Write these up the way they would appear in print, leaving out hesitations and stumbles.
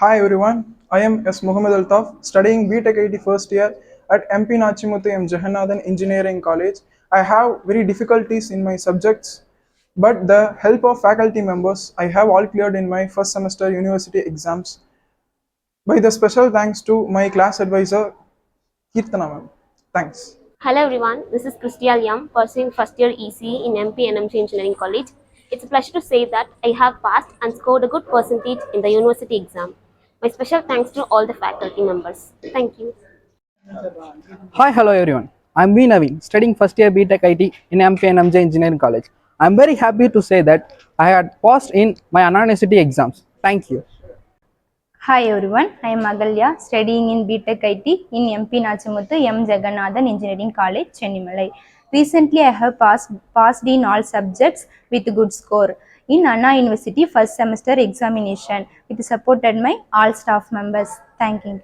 Hi everyone, I am S. Muhammad Altaf, studying BTech IT first year at MP Nachimuthu M. Jagannathan Engineering College. I have very difficulties in my subjects, but the help of faculty members, I have all cleared in my first semester university exams. By the special thanks to my class advisor, Kirtana ma'am. Thanks. Hello everyone, this is Christia Liam, pursuing first year EC in MP NMG Engineering College. It's a pleasure to say that I have passed and scored a good percentage in the university exam. My special thanks to all the faculty members. Thank you. Hi, hello everyone. I'm V Naveen, studying first year BTech IT in MPNMJ Engineering College. I'm very happy to say that I had passed in my university exams. Thank you. Hi everyone, I am Agalya, studying in BTech IT in MP Nachimuthu M. Jagannathan Engineering College, Chennai. Recently, I have passed in all subjects with good score in Anna University first semester examination with supported my all staff members. Thank you.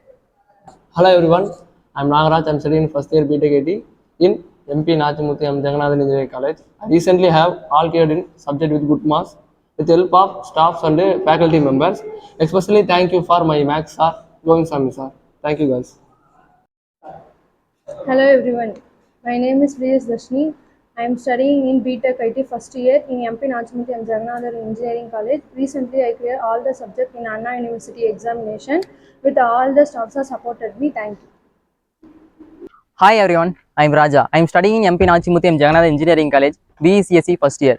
Hello everyone, I'm Nagaraj. I'm studying first year BTech IT in MP Nachimuthu M. Jagannathan Engineering College. I recently have all cleared in subject with good marks with the help of staffs and faculty members. Especially thank you for my maths sir, Govind Swami sir. Thank you guys. Hello everyone, my name is V.S. Dashni. I am studying in BTech IT first year in MP Nachimuthu M. Jagannathan Engineering College. Recently, I cleared all the subjects in Anna University examination with all the staffs who supported me. Thank you. Hi everyone, I'm Raja. I'm studying in MP Nachimuthu M. Jagannathan Engineering College, BECSE first year.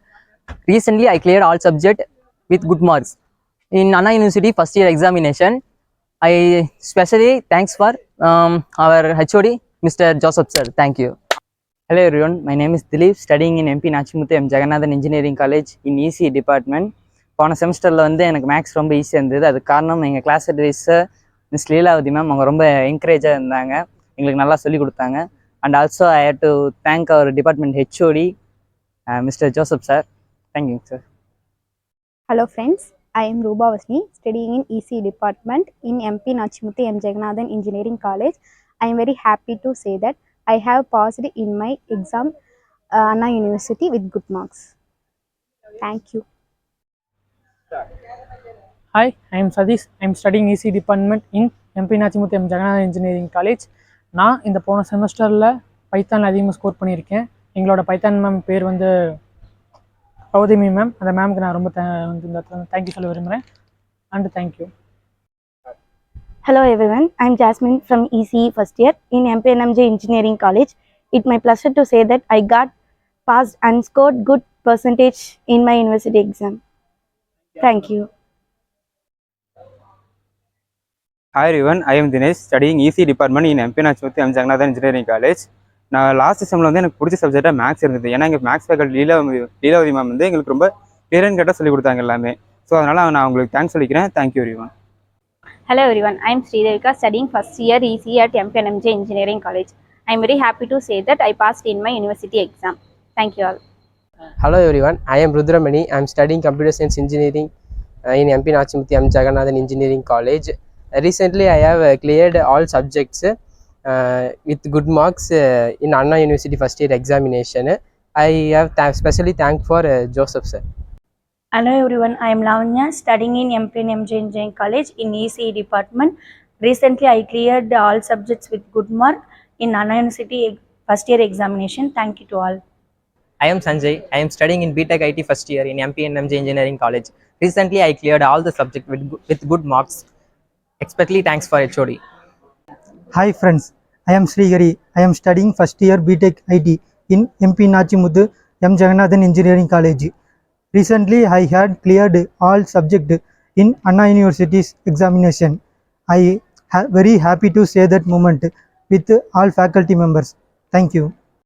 Recently, I cleared all subjects with good marks. In Anna University first year examination, I specially thanks for our HOD, Mr. Joseph sir. Thank you. Hello everyone, my name is Dilip, studying in MP Nachimuthu M. Jagannathan Engineering College in EC department. போன செமஸ்டரில் வந்து எனக்கு maths ரொம்ப ஈஸியாக இருந்தது. அதுக்கு காரணம் எங்கள் class advisor miss Leelavathi ma'am. அவங்க ரொம்ப என்கரேஜாக இருந்தாங்க, எங்களுக்கு நல்லா சொல்லிக் கொடுத்தாங்க. And also I have to thank our department HOD mister Joseph sir. தேங்க்யூங்க sir. Hello friends, I am Ruba Vasni, studying in EC department in MP Nachimuthu M. Jagannathan Engineering College. I am very happy to say that I have passed in my exam Anna University with good marks. Thank you. Hi, I am Sadish. I am studying EC department in MP Nachimuthu M. Jagannathan Engineering College. நான் இந்த போன செமஸ்டரில் Python அதிகமாக score பண்ணியிருக்கேன். எங்களோட Python ma'am பேர் வந்து Gautami ma'am. அந்த மேமுக்கு நான் ரொம்ப தேங்க்யூ சொல்ல விரும்புகிறேன். And thank you. Hello everyone, I am Jasmine from ECE first year in MPNMJ Engineering College. It's my pleasure to say that I got passed and scored good percentage in my university exam. Thank you. Hi everyone, I am Dinesh, studying EC department in MP Nachimuthu M. Jagannathan Engineering College. நான் last செம்மில் வந்து எனக்கு பிடிச்ச சப்ஜெக்டாக maths இருந்தது. ஏன்னா எங்கள் maths faculty Leelavathi ma'am வந்து எங்களுக்கு ரொம்ப கிளியர் கட்டாக சொல்லிக் கொடுத்தாங்க எல்லாமே. ஸோ அதனால் நான் உங்களுக்கு தேங்க்ஸ் சொல்லிக்கிறேன். Thank you everyone. Hello everyone, I am Sridevika, studying first year EC at MPNMJ Engineering College. I am very happy to say that I passed in my university exam. Thank you all. Hello everyone, I am Rudramani. I am studying computer science engineering in MP Nachimuthu M. Jagannathan Engineering College. Recently, I have cleared all subjects with good marks in Anna University first year examination. I have specially thanked for Joseph sir. Hello everyone, I am Lavanya, studying in MPNMJ Engineering College in ECE department. Recently, I cleared all subjects with good mark in Anna University first year examination. Thank you to all. I am Sanjay. I am studying in BTech IT first year in MPNMJ Engineering College. Recently, I cleared all the subjects with good marks. Especially thanks for HOD. Hi friends, I am Srigari. I am studying first year BTech IT in MP Nachimuthu M. Jagannathan Engineering College. Recently, I had cleared all subjects in Anna University's examination. I am very happy to say that moment with all faculty members. Thank you.